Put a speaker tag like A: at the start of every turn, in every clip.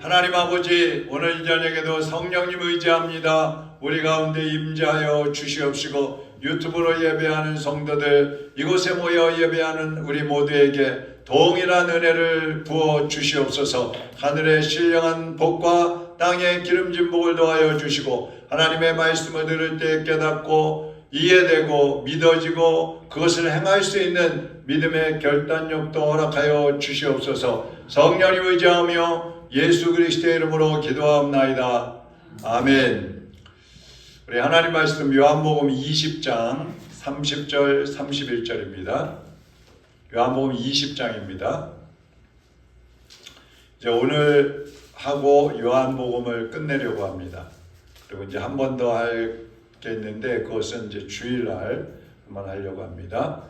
A: 하나님 아버지, 오늘 이 저녁에도 성령님 의지합니다. 우리 가운데 임재하여 주시옵시고 유튜브로 예배하는 성도들, 이곳에 모여 예배하는 우리 모두에게 동일한 은혜를 부어 주시옵소서. 하늘의 신령한 복과 땅의 기름진 복을 더하여 주시고 하나님의 말씀을 들을 때 깨닫고 이해되고 믿어지고 그것을 행할 수 있는 믿음의 결단력도 허락하여 주시옵소서. 성령님 의지하며 예수 그리스도의 이름으로 기도하옵나이다. 아멘. 우리 하나님 말씀 요한복음 20장 30절 31절입니다. 요한복음 20장입니다. 이제 오늘 하고 요한복음을 끝내려고 합니다. 그리고 이제 한 번 더 할 게 있는데 그것은 이제 주일날 한번 하려고 합니다.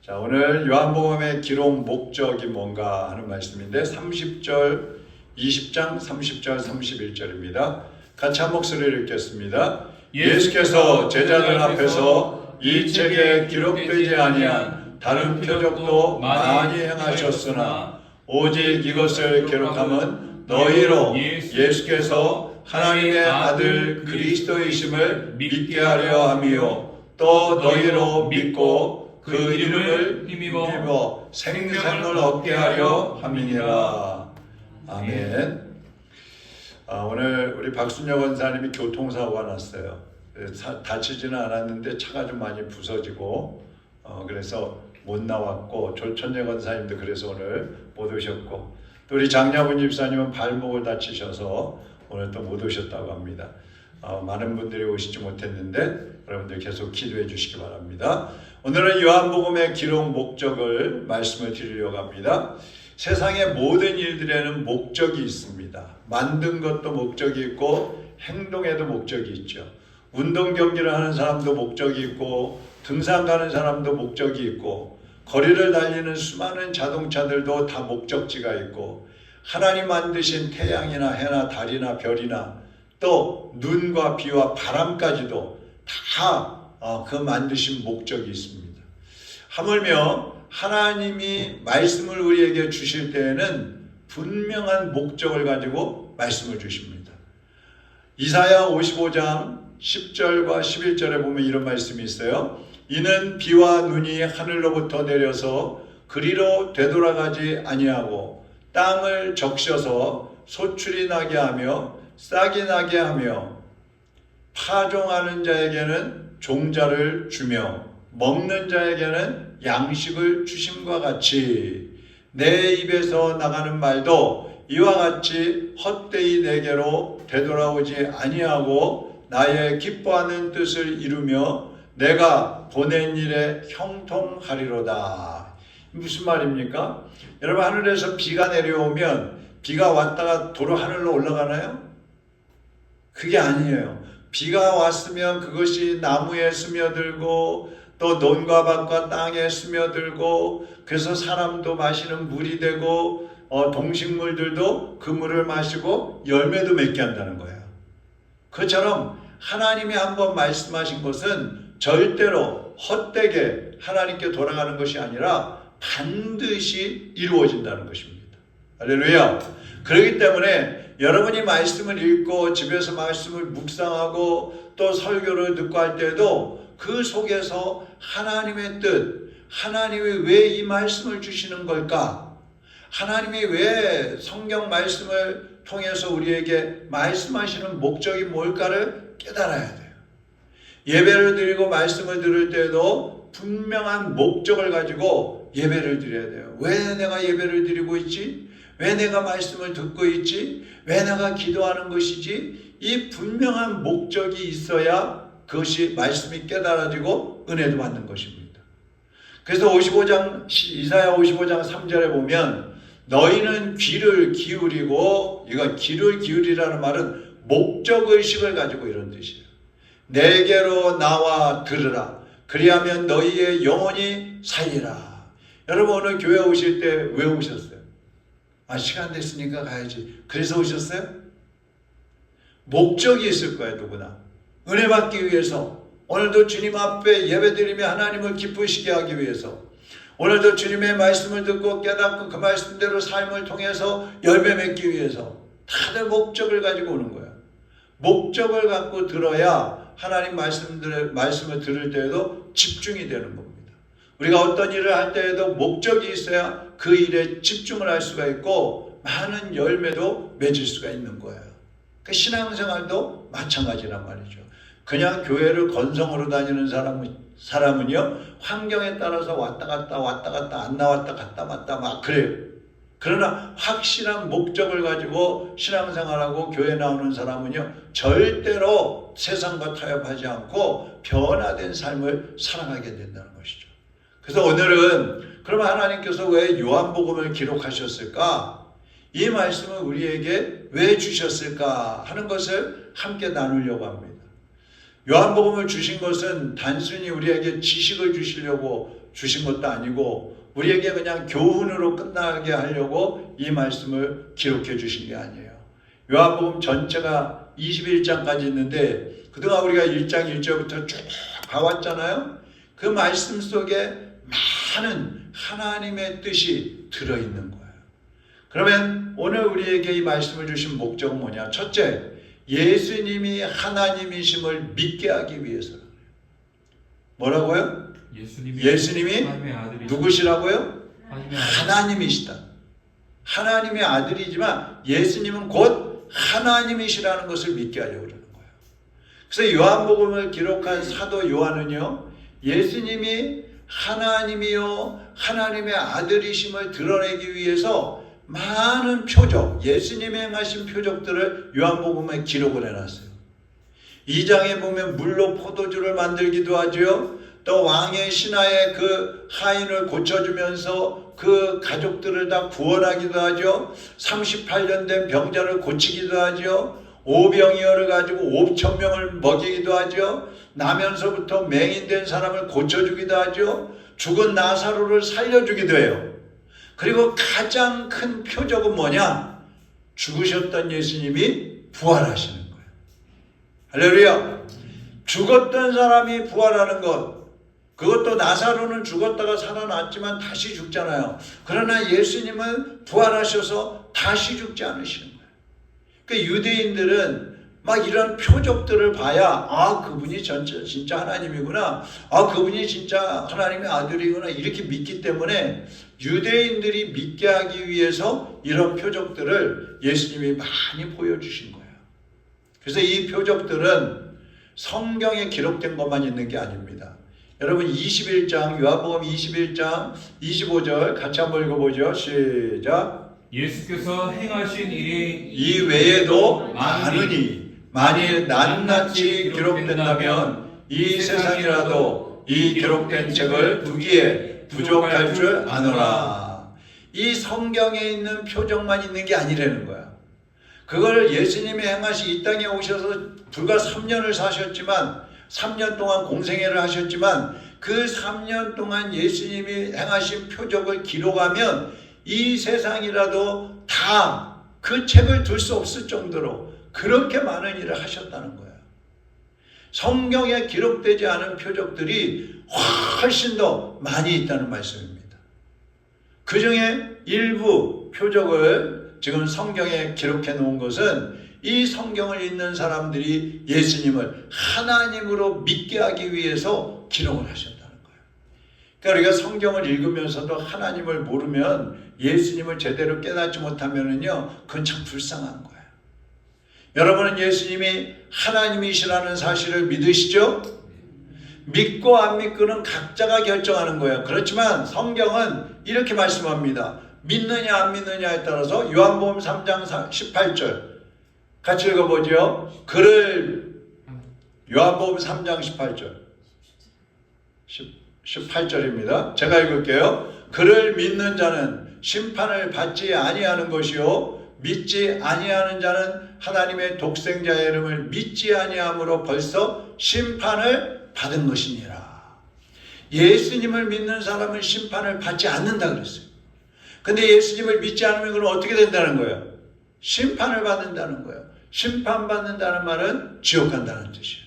A: 자, 오늘 요한복음의 기록 목적이 뭔가 하는 말씀인데 30절 20장 30절 31절입니다. 같이 한 목소리를 읽겠습니다. 예수께서 제자들 앞에서 이 책에 기록되지 아니한 다른 표적도 많이 행하셨으나 오직 이것을 기록함은 너희로 예수께서 하나님의 아들 그리스도이심을 믿게 하려 함이요 또 너희로 믿고 그 이름을 힘입어 생명을 얻게 하려 함이니라. 아멘. 오늘 우리 박순영 원사님이 교통사고가 났어요. 다치지는 않았는데 차가 좀 많이 부서지고 그래서 못 나왔고 조천재 권사님도 그래서 오늘 못 오셨고 또 우리 장야분 집사님은 발목을 다치셔서 오늘 또 못 오셨다고 합니다. 많은 분들이 오시지 못했는데 여러분들 계속 기도해 주시기 바랍니다. 오늘은 요한복음의 기록 목적을 말씀을 드리려고 합니다. 세상의 모든 일들에는 목적이 있습니다. 만든 것도 목적이 있고 행동에도 목적이 있죠. 운동 경기를 하는 사람도 목적이 있고 등산 가는 사람도 목적이 있고 거리를 달리는 수많은 자동차들도 다 목적지가 있고 하나님 만드신 태양이나 해나 달이나 별이나 또 눈과 비와 바람까지도 다 그 만드신 목적이 있습니다. 하물며 하나님이 말씀을 우리에게 주실 때에는 분명한 목적을 가지고 말씀을 주십니다. 이사야 55장 10절과 11절에 보면 이런 말씀이 있어요. 이는 비와 눈이 하늘로부터 내려서 그리로 되돌아가지 아니하고 땅을 적셔서 소출이 나게 하며 싹이 나게 하며 파종하는 자에게는 종자를 주며 먹는 자에게는 양식을 주심과 같이 내 입에서 나가는 말도 이와 같이 헛되이 내게로 되돌아오지 아니하고 나의 기뻐하는 뜻을 이루며 내가 보낸 일에 형통하리로다. 무슨 말입니까? 여러분, 하늘에서 비가 내려오면 비가 왔다가 도로 하늘로 올라가나요? 그게 아니에요. 비가 왔으면 그것이 나무에 스며들고 또 논과 밭과 땅에 스며들고 그래서 사람도 마시는 물이 되고 동식물들도 그 물을 마시고 열매도 맺게 한다는 거예요. 그처럼 하나님이 한번 말씀하신 것은 절대로 헛되게 하나님께 돌아가는 것이 아니라 반드시 이루어진다는 것입니다. 할렐루야. 그렇기 때문에 여러분이 말씀을 읽고 집에서 말씀을 묵상하고 또 설교를 듣고 할 때도 그 속에서 하나님의 뜻, 하나님이 왜 이 말씀을 주시는 걸까? 하나님이 왜 성경 말씀을 통해서 우리에게 말씀하시는 목적이 뭘까를 깨달아야 돼요. 예배를 드리고 말씀을 들을 때도 분명한 목적을 가지고 예배를 드려야 돼요. 왜 내가 예배를 드리고 있지? 왜 내가 말씀을 듣고 있지? 왜 내가 기도하는 것이지? 이 분명한 목적이 있어야 그것이 말씀이 깨달아지고 은혜도 받는 것입니다. 그래서 이사야 55장 3절에 보면 너희는 귀를 기울이고, 이거 귀를 기울이라는 말은 목적의식을 가지고 이런 뜻이에요. 내게로 나와 들으라. 그리하면 너희의 영혼이 살리라. 여러분, 오늘 교회 오실 때 왜 오셨어요? 시간 됐으니까 가야지. 그래서 오셨어요? 목적이 있을 거예요, 누구나. 은혜 받기 위해서. 오늘도 주님 앞에 예배드리며 하나님을 기쁘시게 하기 위해서. 오늘도 주님의 말씀을 듣고 깨닫고 그 말씀대로 삶을 통해서 열매 맺기 위해서. 다들 목적을 가지고 오는 거야. 목적을 갖고 들어야 하나님 말씀을 들을 때에도 집중이 되는 겁니다. 우리가 어떤 일을 할 때에도 목적이 있어야 그 일에 집중을 할 수가 있고 많은 열매도 맺을 수가 있는 거예요. 그 신앙생활도 마찬가지란 말이죠. 그냥 교회를 건성으로 다니는 사람은요, 환경에 따라서 왔다 갔다 안 나왔다 갔다 왔다 막 그래요. 그러나 확실한 목적을 가지고 신앙생활하고 교회 나오는 사람은요, 절대로 세상과 타협하지 않고 변화된 삶을 살아가게 된다는 것이죠. 그래서 오늘은 그러면 하나님께서 왜 요한복음을 기록하셨을까? 이 말씀을 우리에게 왜 주셨을까 하는 것을 함께 나누려고 합니다. 요한복음을 주신 것은 단순히 우리에게 지식을 주시려고 주신 것도 아니고 우리에게 그냥 교훈으로 끝나게 하려고 이 말씀을 기록해 주신 게 아니에요. 요한복음 전체가 21장까지 있는데 그동안 우리가 1장 1절부터 쭉 봐왔잖아요. 그 말씀 속에 많은 하나님의 뜻이 들어있는 거예요. 그러면 오늘 우리에게 이 말씀을 주신 목적은 뭐냐? 첫째, 예수님이 하나님이심을 믿게 하기 위해서라고요. 뭐라고요? 예수님이 누구시라고요? 하나님이시다. 하나님의 아들이지만 예수님은 곧 하나님이시라는 것을 믿게 하려고 그러는 거예요. 그래서 요한복음을 기록한 사도 요한은요, 예수님이 하나님이요 하나님의 아들이심을 드러내기 위해서 많은 표적, 예수님이 행하신 표적들을 요한복음에 기록을 해놨어요. 2장에 보면 물로 포도주를 만들기도 하죠. 또 왕의 신하의 그 하인을 고쳐주면서 그 가족들을 다 구원하기도 하죠. 38년 된 병자를 고치기도 하죠. 오병이어를 가지고 5,000명을 먹이기도 하죠. 나면서부터 맹인된 사람을 고쳐주기도 하죠. 죽은 나사로를 살려주기도 해요. 그리고 가장 큰 표적은 뭐냐? 죽으셨던 예수님이 부활하시는 거예요. 할렐루야! 죽었던 사람이 부활하는 것, 그것도 나사로는 죽었다가 살아났지만 다시 죽잖아요. 그러나 예수님은 부활하셔서 다시 죽지 않으시는 거예요. 그러니까 유대인들은 막 이런 표적들을 봐야 그분이 진짜 하나님이구나, 그분이 진짜 하나님의 아들이구나 이렇게 믿기 때문에 유대인들이 믿게 하기 위해서 이런 표적들을 예수님이 많이 보여주신 거예요. 그래서 이 표적들은 성경에 기록된 것만 있는 게 아닙니다. 여러분 21장 요한복음 21장 25절 같이 한번 읽어보죠. 시작.
B: 예수께서 행하신 일이
A: 이 외에도 많으니 만일 낱낱이 기록된다면 이 세상이라도 이 기록된 책을 두기에 부족할 줄 아노라. 이 성경에 있는 표적만 있는 게 아니라는 거야. 그걸 예수님이 행하시 이 땅에 오셔서 불과 3년을 사셨지만 3년 동안 공생애를 하셨지만 그 3년 동안 예수님이 행하신 표적을 기록하면 이 세상이라도 다 그 책을 둘 수 없을 정도로 그렇게 많은 일을 하셨다는 거예요. 성경에 기록되지 않은 표적들이 훨씬 더 많이 있다는 말씀입니다. 그 중에 일부 표적을 지금 성경에 기록해 놓은 것은 이 성경을 읽는 사람들이 예수님을 하나님으로 믿게 하기 위해서 기록을 하셨다는 거예요. 그러니까 우리가 성경을 읽으면서도 하나님을 모르면 예수님을 제대로 깨닫지 못하면은요, 그건 참 불쌍한 거예요. 여러분은 예수님이 하나님이시라는 사실을 믿으시죠? 믿고 안 믿고는 각자가 결정하는 거예요. 그렇지만 성경은 이렇게 말씀합니다. 믿느냐 안 믿느냐에 따라서 요한복음 3장 18절 같이 읽어보죠. 요한복음 3장 18절 18절입니다. 제가 읽을게요. 그를 믿는 자는 심판을 받지 아니하는 것이요 믿지 아니하는 자는 하나님의 독생자의 이름을 믿지 아니함으로 벌써 심판을 받은 것이니라. 예수님을 믿는 사람은 심판을 받지 않는다 그랬어요. 근데 예수님을 믿지 않으면 그럼 어떻게 된다는 거예요? 심판을 받는다는 거예요. 심판받는다는 말은 지옥 간다는 뜻이에요.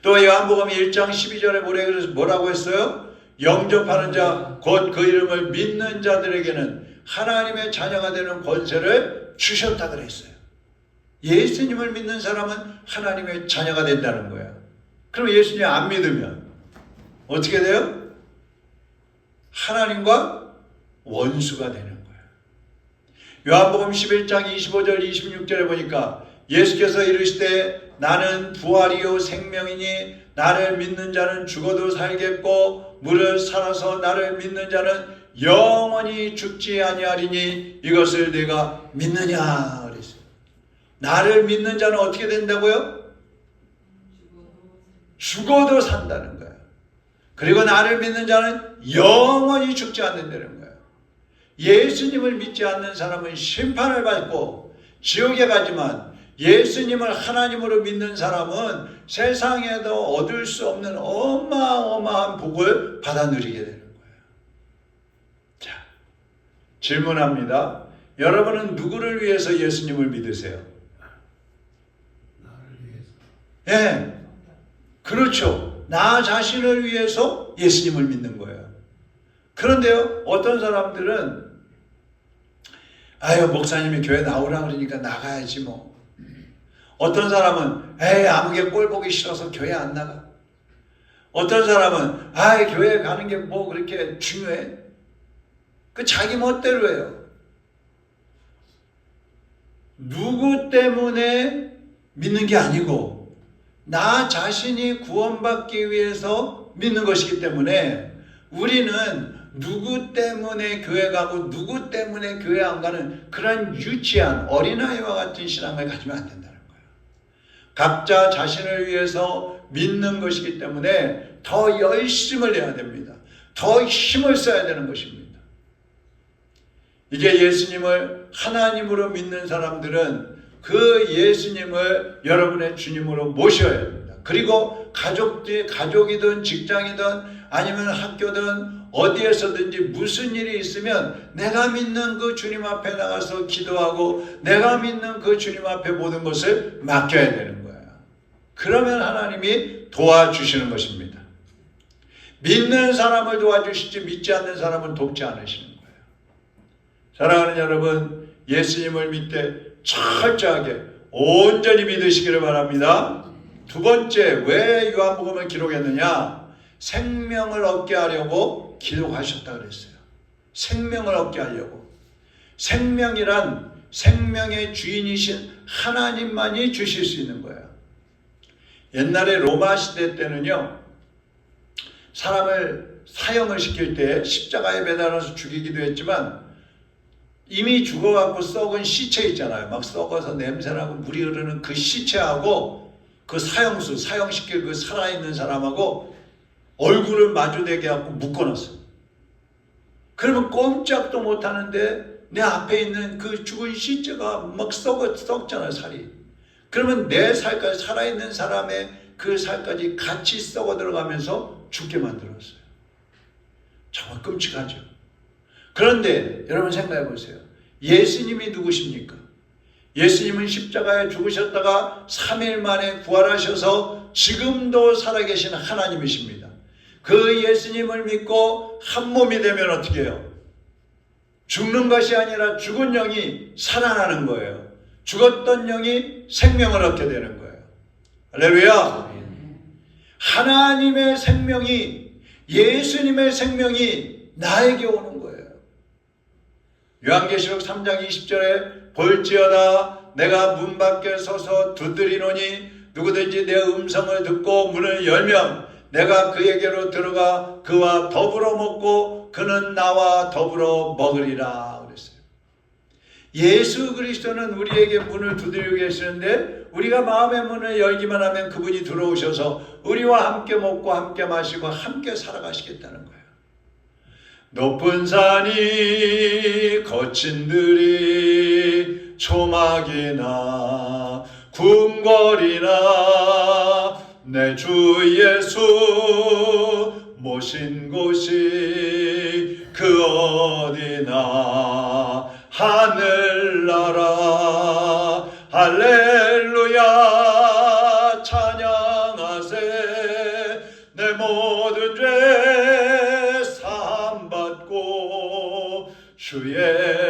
A: 또 요한복음 1장 12절에 뭐라고 했어요? 영접하는 자, 곧 그 이름을 믿는 자들에게는 하나님의 자녀가 되는 권세를 주셨다 그랬어요. 예수님을 믿는 사람은 하나님의 자녀가 된다는 거예요. 그럼 예수님 안 믿으면 어떻게 돼요? 하나님과 원수가 되는 거예요. 요한복음 11장 25절 26절에 보니까 예수께서 이르시되 나는 부활이요 생명이니 나를 믿는 자는 죽어도 살겠고 무릇 살아서 나를 믿는 자는 영원히 죽지 아니하리니 이것을 내가 믿느냐 그랬어요. 나를 믿는 자는 어떻게 된다고요? 죽어도 산다는 거예요. 그리고 나를 믿는 자는 영원히 죽지 않는다는 거예요. 예수님을 믿지 않는 사람은 심판을 받고 지옥에 가지만 예수님을 하나님으로 믿는 사람은 세상에도 얻을 수 없는 어마어마한 복을 받아 누리게 되는 거예요. 자, 질문합니다. 여러분은 누구를 위해서 예수님을 믿으세요?
C: 나를 위해서.
A: 예, 그렇죠. 나 자신을 위해서 예수님을 믿는 거예요. 그런데요, 어떤 사람들은 아유 목사님이 교회 나오라 그러니까 나가야지 뭐. 어떤 사람은 에이 아무개 꼴 보기 싫어서 교회 안 나가. 어떤 사람은 아이 교회 가는 게 뭐 그렇게 중요해? 그 자기 멋대로 해요. 누구 때문에 믿는 게 아니고 나 자신이 구원받기 위해서 믿는 것이기 때문에 우리는 누구 때문에 교회 가고 누구 때문에 교회 안 가는 그런 유치한 어린아이와 같은 신앙을 가지면 안 된다는 거예요. 각자 자신을 위해서 믿는 것이기 때문에 더 열심을 내야 됩니다. 더 힘을 써야 되는 것입니다. 이게 예수님을 하나님으로 믿는 사람들은 그 예수님을 여러분의 주님으로 모셔야 됩니다. 그리고 가족이든 직장이든 아니면 학교든 어디에서든지 무슨 일이 있으면 내가 믿는 그 주님 앞에 나가서 기도하고 내가 믿는 그 주님 앞에 모든 것을 맡겨야 되는 거예요. 그러면 하나님이 도와주시는 것입니다. 믿는 사람을 도와주시지 믿지 않는 사람은 돕지 않으시는 거예요. 사랑하는 여러분, 예수님을 믿되 철저하게 온전히 믿으시기를 바랍니다. 두 번째, 왜 요한복음을 기록했느냐? 생명을 얻게 하려고 기록하셨다 그랬어요. 생명을 얻게 하려고. 생명이란 생명의 주인이신 하나님만이 주실 수 있는 거예요. 옛날에 로마 시대 때는요, 사람을 사형을 시킬 때 십자가에 매달아서 죽이기도 했지만 이미 죽어갖고 썩은 시체 있잖아요. 막 썩어서 냄새나고 물이 흐르는 그 시체하고 그 사형시킬 그 살아있는 사람하고 얼굴을 마주대게 하고 묶어놨어요. 그러면 꼼짝도 못하는데 내 앞에 있는 그 죽은 시체가 막 썩잖아요, 살이. 그러면 내 살까지, 살아있는 사람의 그 살까지 같이 썩어 들어가면서 죽게 만들었어요. 정말 끔찍하죠. 그런데 여러분 생각해 보세요. 예수님이 누구십니까? 예수님은 십자가에 죽으셨다가 3일 만에 부활하셔서 지금도 살아계신 하나님이십니다. 그 예수님을 믿고 한 몸이 되면 어떻게 해요? 죽는 것이 아니라 죽은 영이 살아나는 거예요. 죽었던 영이 생명을 얻게 되는 거예요. 할렐루야! 하나님의 생명이, 예수님의 생명이 나에게 오는 거예요. 요한계시록 3장 20절에 볼지어다 내가 문 밖에 서서 두드리노니 누구든지 내 음성을 듣고 문을 열면 내가 그에게로 들어가 그와 더불어 먹고 그는 나와 더불어 먹으리라 그랬어요. 예수 그리스도는 우리에게 문을 두드리고 계시는데 우리가 마음의 문을 열기만 하면 그분이 들어오셔서 우리와 함께 먹고 함께 마시고 함께 살아가시겠다는 거예요. 높은 산이 거친 들이 초막이나 궁궐이나 내 주 예수 모신 곳이 그 어디나 하늘나라 할렐루야 찬양하세 내 모든 죄 사함받고 주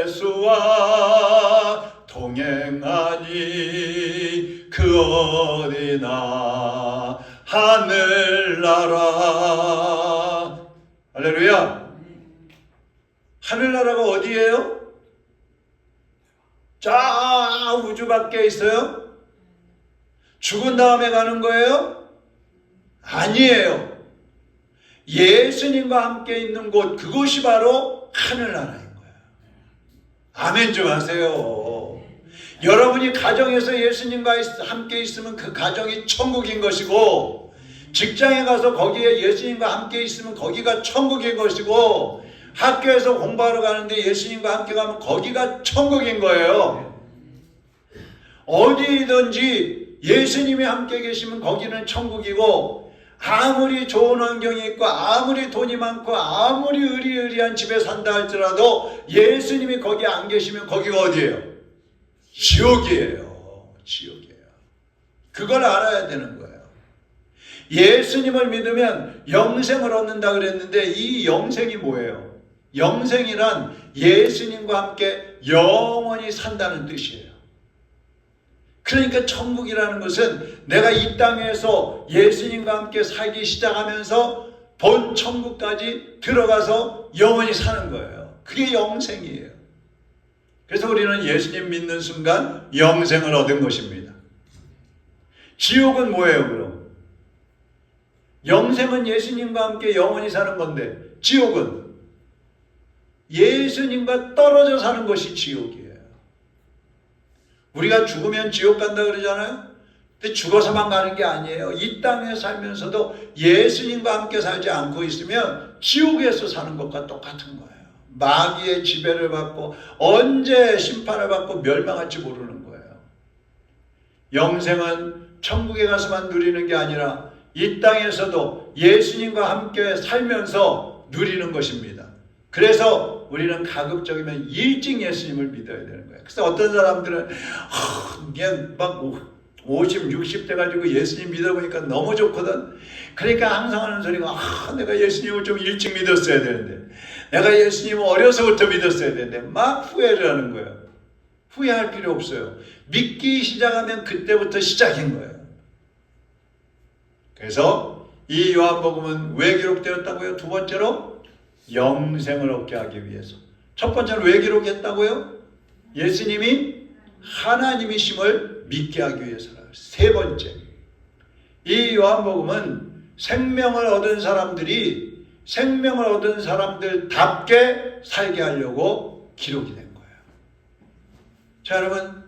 A: 예수와 하나니 그 어디나 하늘나라. 할렐루야. 하늘나라가 어디예요? 저 우주 밖에 있어요? 죽은 다음에 가는 거예요? 아니에요. 예수님과 함께 있는 곳, 그곳이 바로 하늘나라인 거예요. 아멘 좀 하세요. 여러분이 가정에서 예수님과 함께 있으면 그 가정이 천국인 것이고, 직장에 가서 거기에 예수님과 함께 있으면 거기가 천국인 것이고, 학교에서 공부하러 가는데 예수님과 함께 가면 거기가 천국인 거예요. 어디든지 예수님이 함께 계시면 거기는 천국이고, 아무리 좋은 환경이 있고 아무리 돈이 많고 아무리 의리의리한 집에 산다 할지라도 예수님이 거기 안 계시면 거기가 어디예요? 지옥이에요. 지옥이에요. 그걸 알아야 되는 거예요. 예수님을 믿으면 영생을 얻는다 그랬는데 이 영생이 뭐예요? 영생이란 예수님과 함께 영원히 산다는 뜻이에요. 그러니까 천국이라는 것은 내가 이 땅에서 예수님과 함께 살기 시작하면서 본 천국까지 들어가서 영원히 사는 거예요. 그게 영생이에요. 그래서 우리는 예수님 믿는 순간 영생을 얻은 것입니다. 지옥은 뭐예요 그럼? 영생은 예수님과 함께 영원히 사는 건데, 지옥은 예수님과 떨어져 사는 것이 지옥이에요. 우리가 죽으면 지옥 간다 그러잖아요. 근데 죽어서만 가는 게 아니에요. 이 땅에 살면서도 예수님과 함께 살지 않고 있으면 지옥에서 사는 것과 똑같은 거예요. 마귀의 지배를 받고 언제 심판을 받고 멸망할지 모르는 거예요. 영생은 천국에 가서만 누리는 게 아니라 이 땅에서도 예수님과 함께 살면서 누리는 것입니다. 그래서 우리는 가급적이면 일찍 예수님을 믿어야 되는 거예요. 그래서 어떤 사람들은 그냥 막 50, 60대 가지고 예수님 믿어보니까 너무 좋거든. 그러니까 항상 하는 소리가 내가 예수님을 좀 일찍 믿었어야 되는데, 내가 예수님을 어려서부터 믿었어야 되는데, 막 후회를 하는 거예요. 후회할 필요 없어요. 믿기 시작하면 그때부터 시작인 거예요. 그래서 이 요한복음은 왜 기록되었다고요? 두 번째로 영생을 얻게 하기 위해서. 첫 번째는 왜 기록했다고요? 예수님이 하나님이심을 믿게 하기 위해서라. 세 번째, 이 요한복음은 생명을 얻은 사람들이 생명을 얻은 사람들답게 살게 하려고 기록이 된 거예요. 자, 여러분,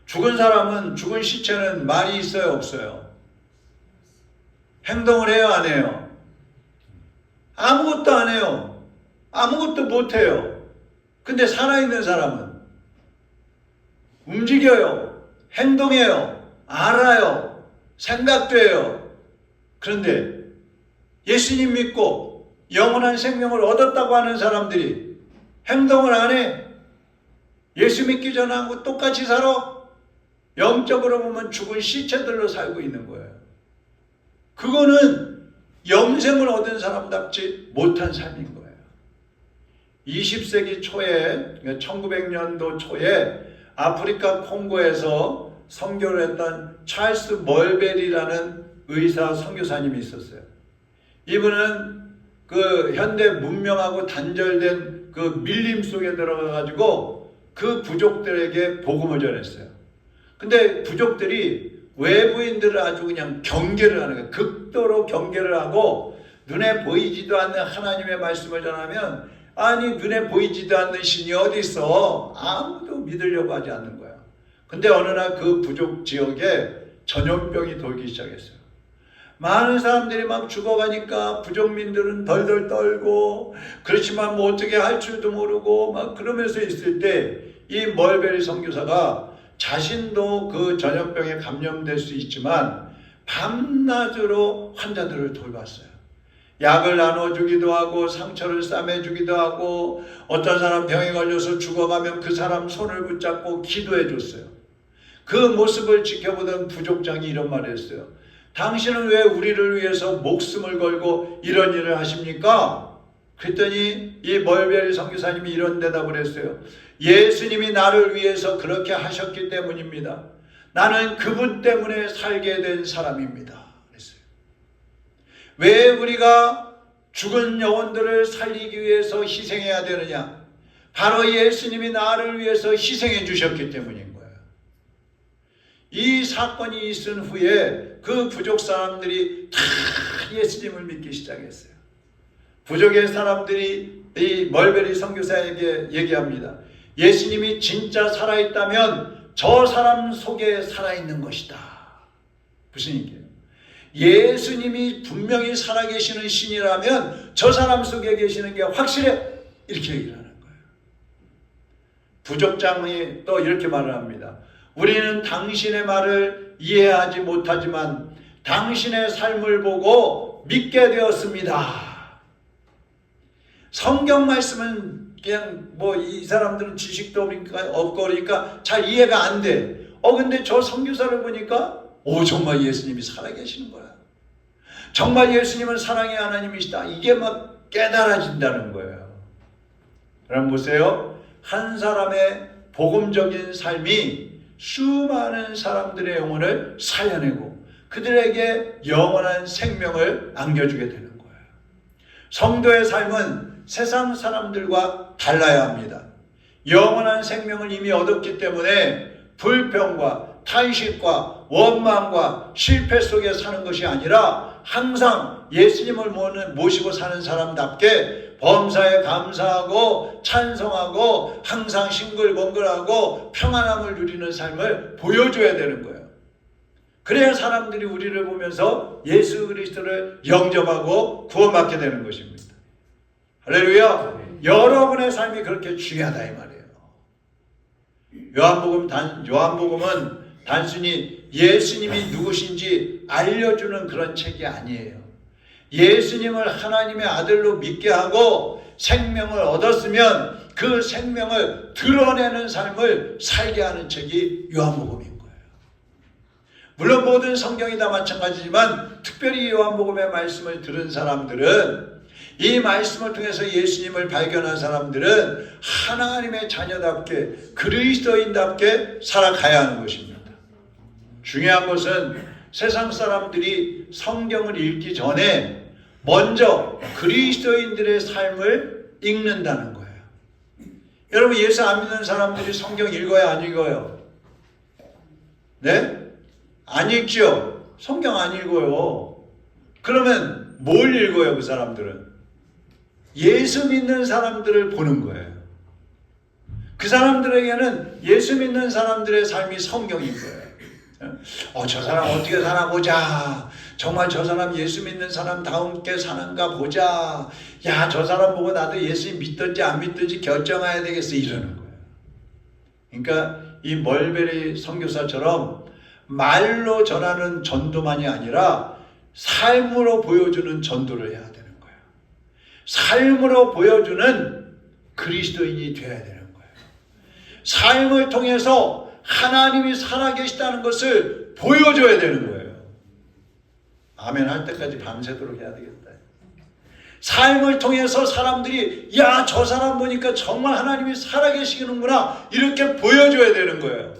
A: 죽은 사람은, 죽은 시체는 말이 있어요, 없어요? 행동을 해요, 안 해요? 아무것도 안 해요. 아무것도 못 해요. 근데 살아있는 사람은 움직여요. 행동해요. 알아요. 생각도 해요. 그런데 예수님 믿고 영원한 생명을 얻었다고 하는 사람들이 행동을 안 해. 예수 믿기 전하고 똑같이 살아. 영적으로 보면 죽은 시체들로 살고 있는 거예요. 그거는 영생을 얻은 사람답지 못한 삶인 거예요. 20세기 초에, 1900년도 초에 아프리카 콩고에서 선교를 했던 찰스 멀베리라는 의사 선교사님이 있었어요. 이분은 그 현대 문명하고 단절된 그 밀림 속에 들어가가지고 그 부족들에게 복음을 전했어요. 근데 부족들이 외부인들을 아주 그냥 경계를 하는 거예요. 극도로 경계를 하고 눈에 보이지도 않는 하나님의 말씀을 전하면, 아니 눈에 보이지도 않는 신이 어디 있어? 아무도 믿으려고 하지 않는 거야. 근데 어느 날 그 부족 지역에 전염병이 돌기 시작했어요. 많은 사람들이 막 죽어가니까 부족민들은 덜덜 떨고, 그렇지만 뭐 어떻게 할 줄도 모르고 막 그러면서 있을 때 이 멀베리 선교사가 자신도 그 전염병에 감염될 수 있지만 밤낮으로 환자들을 돌봤어요. 약을 나눠주기도 하고 상처를 싸매주기도 하고, 어떤 사람 병에 걸려서 죽어가면 그 사람 손을 붙잡고 기도해 줬어요. 그 모습을 지켜보던 부족장이 이런 말을 했어요. 당신은 왜 우리를 위해서 목숨을 걸고 이런 일을 하십니까? 그랬더니 이 멀베리 선교사님이 이런 대답을 했어요. 예수님이 나를 위해서 그렇게 하셨기 때문입니다. 나는 그분 때문에 살게 된 사람입니다. 그랬어요. 왜 우리가 죽은 영혼들을 살리기 위해서 희생해야 되느냐? 바로 예수님이 나를 위해서 희생해 주셨기 때문인 거예요. 이 사건이 있은 후에 그 부족 사람들이 다 예수님을 믿기 시작했어요. 부족의 사람들이 이 멀베리 선교사에게 얘기합니다. 예수님이 진짜 살아있다면 저 사람 속에 살아있는 것이다. 무슨 얘기예요? 예수님이 분명히 살아계시는 신이라면 저 사람 속에 계시는 게 확실해. 이렇게 얘기를 하는 거예요. 부족장이 또 이렇게 말을 합니다. 우리는 당신의 말을 이해하지 못하지만 당신의 삶을 보고 믿게 되었습니다. 성경 말씀은 그냥 뭐 이 사람들은 지식도 없고 그러니까 잘 이해가 안 돼. 근데 저 선교사를 보니까 정말 예수님이 살아계시는 거야. 정말 예수님은 사랑의 하나님이시다. 이게 막 깨달아진다는 거예요. 여러분 보세요. 한 사람의 복음적인 삶이 수많은 사람들의 영혼을 살려내고 그들에게 영원한 생명을 안겨주게 되는 거예요. 성도의 삶은 세상 사람들과 달라야 합니다. 영원한 생명을 이미 얻었기 때문에 불평과 탄식과 원망과 실패 속에 사는 것이 아니라 항상 예수님을 모시고 사는 사람답게 범사에 감사하고 찬송하고 항상 싱글벙글하고 평안함을 누리는 삶을 보여줘야 되는 거예요. 그래야 사람들이 우리를 보면서 예수 그리스도를 영접하고 구원받게 되는 것입니다. 할렐루야. 여러분의 삶이 그렇게 중요하다 이 말이에요. 요한복음은 단순히 예수님이 누구신지 알려주는 그런 책이 아니에요. 예수님을 하나님의 아들로 믿게 하고 생명을 얻었으면 그 생명을 드러내는 삶을 살게 하는 책이 요한복음인 거예요. 물론 모든 성경이 다 마찬가지지만 특별히 요한복음의 말씀을 들은 사람들은, 이 말씀을 통해서 예수님을 발견한 사람들은 하나님의 자녀답게 그리스도인답게 살아가야 하는 것입니다. 중요한 것은 세상 사람들이 성경을 읽기 전에 먼저 그리스도인들의 삶을 읽는다는 거예요. 여러분, 예수 안 믿는 사람들이 성경 읽어요, 안 읽어요? 네? 안 읽죠? 성경 안 읽어요. 그러면 뭘 읽어요, 그 사람들은? 예수 믿는 사람들을 보는 거예요. 그 사람들에게는 예수 믿는 사람들의 삶이 성경인 거예요. 저 사람 어떻게 사나 보자. 정말 저 사람 예수 믿는 사람다움께 사는가 보자. 야, 저 사람 보고 나도 예수 믿든지 안 믿든지 결정해야 되겠어. 이러는 거예요. 그러니까 이 멀베리 선교사처럼 말로 전하는 전도만이 아니라 삶으로 보여주는 전도를 해야 되는 거예요. 삶으로 보여주는 그리스도인이 되어야 되는 거예요. 삶을 통해서 하나님이 살아계시다는 것을 보여줘야 되는 거예요. 아멘 할 때까지 밤새도록 해야 되겠다. 삶을 통해서 사람들이 야, 저 사람 보니까 정말 하나님이 살아계시는구나 이렇게 보여줘야 되는 거예요.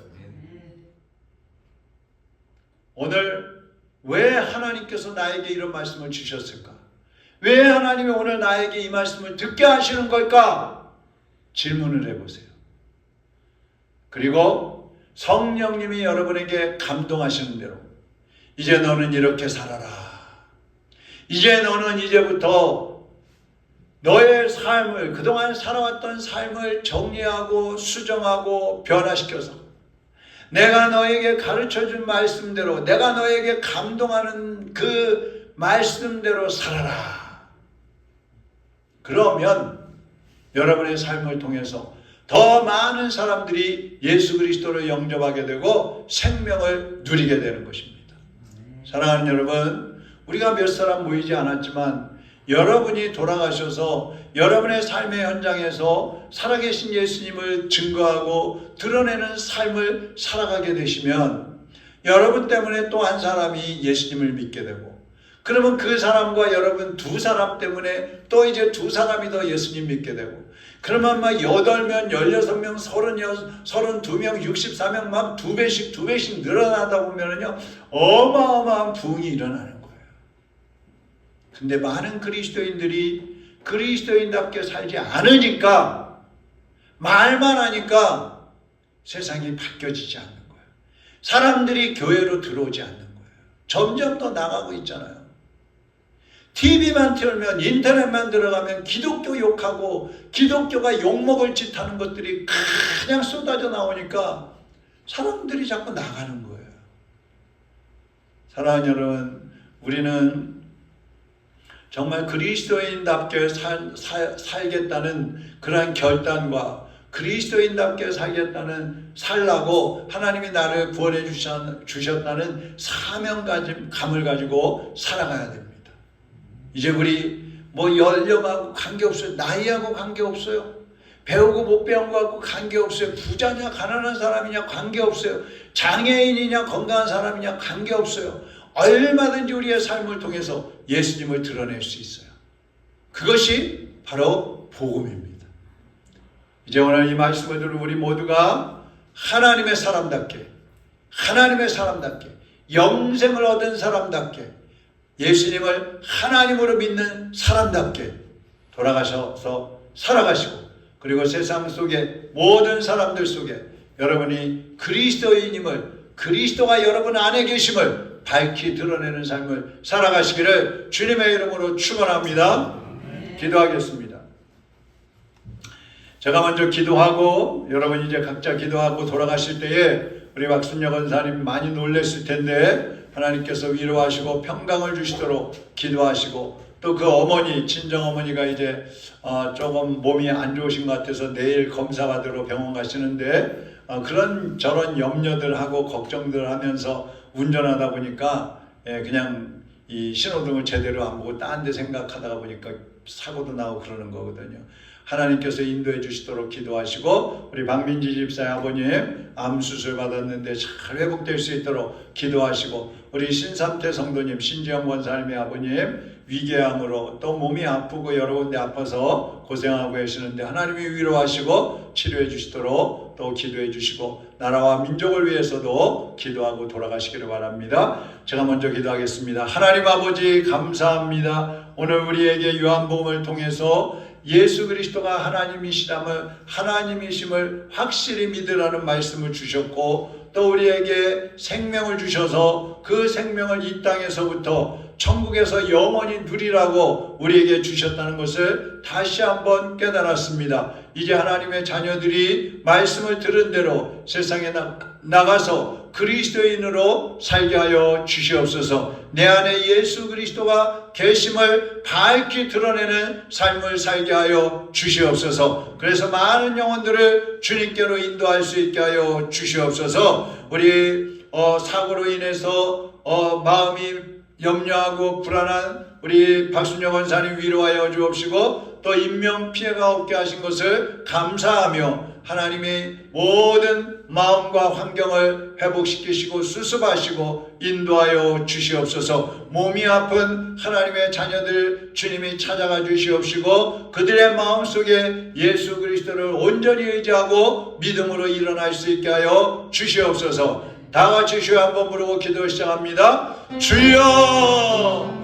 A: 오늘 왜 하나님께서 나에게 이런 말씀을 주셨을까? 왜 하나님이 오늘 나에게 이 말씀을 듣게 하시는 걸까? 질문을 해보세요. 그리고 성령님이 여러분에게 감동하시는 대로 이제 너는 이렇게 살아라. 이제 너는 이제부터 너의 삶을, 그동안 살아왔던 삶을 정리하고 수정하고 변화시켜서 내가 너에게 가르쳐준 말씀대로, 내가 너에게 감동하는 그 말씀대로 살아라. 그러면 여러분의 삶을 통해서 더 많은 사람들이 예수 그리스도를 영접하게 되고 생명을 누리게 되는 것입니다. 사랑하는 여러분, 우리가 몇 사람 모이지 않았지만 여러분이 돌아가셔서 여러분의 삶의 현장에서 살아계신 예수님을 증거하고 드러내는 삶을 살아가게 되시면 여러분 때문에 또 한 사람이 예수님을 믿게 되고, 그러면 그 사람과 여러분 두 사람 때문에 또 이제 두 사람이 더 예수님 믿게 되고, 그러면 막 8명, 16명, 32명, 64명 막 두 배씩 늘어나다 보면은요, 어마어마한 부흥이 일어나는 거예요. 근데 많은 그리스도인들이 그리스도인답게 살지 않으니까, 말만 하니까 세상이 바뀌어지지 않는 거예요. 사람들이 교회로 들어오지 않는 거예요. 점점 더 나가고 있잖아요. TV만 틀면, 인터넷만 들어가면 기독교 욕하고 기독교가 욕먹을 짓 하는 것들이 그냥 쏟아져 나오니까 사람들이 자꾸 나가는 거예요. 사랑하는 여러분, 우리는 정말 그리스도인답게 살겠다는 그러한 결단과 그리스도인답게 살겠다는 살라고 하나님이 나를 구원해 주셨다는 사명감을 가지고 살아가야 됩니다. 이제 우리 뭐 연령하고 관계없어요. 나이하고 관계없어요. 배우고 못 배운 거하고 관계없어요. 부자냐 가난한 사람이냐 관계없어요. 장애인이냐 건강한 사람이냐 관계없어요. 얼마든지 우리의 삶을 통해서 예수님을 드러낼 수 있어요. 그것이 바로 복음입니다. 이제 오늘 이 말씀을 들은 우리 모두가 하나님의 사람답게 영생을 얻은 사람답게 예수님을 하나님으로 믿는 사람답게 돌아가셔서 살아가시고, 그리고 세상 속에 모든 사람들 속에 여러분이 그리스도인임을, 그리스도가 여러분 안에 계심을 밝히 드러내는 삶을 살아가시기를 주님의 이름으로 축원합니다. 기도하겠습니다. 제가 먼저 기도하고 여러분 이제 각자 기도하고 돌아가실 때에 우리 박순여 권사님 많이 놀랐을 텐데 하나님께서 위로하시고 평강을 주시도록 기도하시고, 또 그 어머니, 친정어머니가 이제 조금 몸이 안 좋으신 것 같아서 내일 검사 받으러 병원 가시는데 그런 저런 염려들하고 걱정들 하면서 운전하다 보니까 그냥 이 신호등을 제대로 안 보고 딴 데 생각하다가 보니까 사고도 나고 그러는 거거든요. 하나님께서 인도해 주시도록 기도하시고, 우리 박민지 집사의 아버님 암 수술 받았는데 잘 회복될 수 있도록 기도하시고, 우리 신삼태 성도님, 신지영 권사님의 아버님 위궤암으로 또 몸이 아프고 여러 군데 아파서 고생하고 계시는데 하나님이 위로하시고 치료해 주시도록 또 기도해 주시고, 나라와 민족을 위해서도 기도하고 돌아가시기를 바랍니다. 제가 먼저 기도하겠습니다. 하나님 아버지 감사합니다. 오늘 우리에게 요한복음을 통해서 예수 그리스도가 하나님이심을 확실히 믿으라는 말씀을 주셨고, 또 우리에게 생명을 주셔서 그 생명을 이 땅에서부터 천국에서 영원히 누리라고 우리에게 주셨다는 것을 다시 한번 깨달았습니다. 이제 하나님의 자녀들이 말씀을 들은 대로 세상에 나가서 그리스도인으로 살게 하여 주시옵소서. 내 안에 예수 그리스도가 계심을 밝히 드러내는 삶을 살게 하여 주시옵소서. 그래서 많은 영혼들을 주님께로 인도할 수 있게 하여 주시옵소서. 우리 사고로 인해서 마음이 염려하고 불안한 우리 박순여 권사님 위로하여 주옵시고, 또 인명피해가 없게 하신 것을 감사하며 하나님이 모든 마음과 환경을 회복시키시고 수습하시고 인도하여 주시옵소서. 몸이 아픈 하나님의 자녀들 주님이 찾아가 주시옵시고, 그들의 마음속에 예수 그리스도를 온전히 의지하고 믿음으로 일어날 수 있게 하여 주시옵소서. 다 같이 주여 한번 부르고 기도 시작합니다. 주여!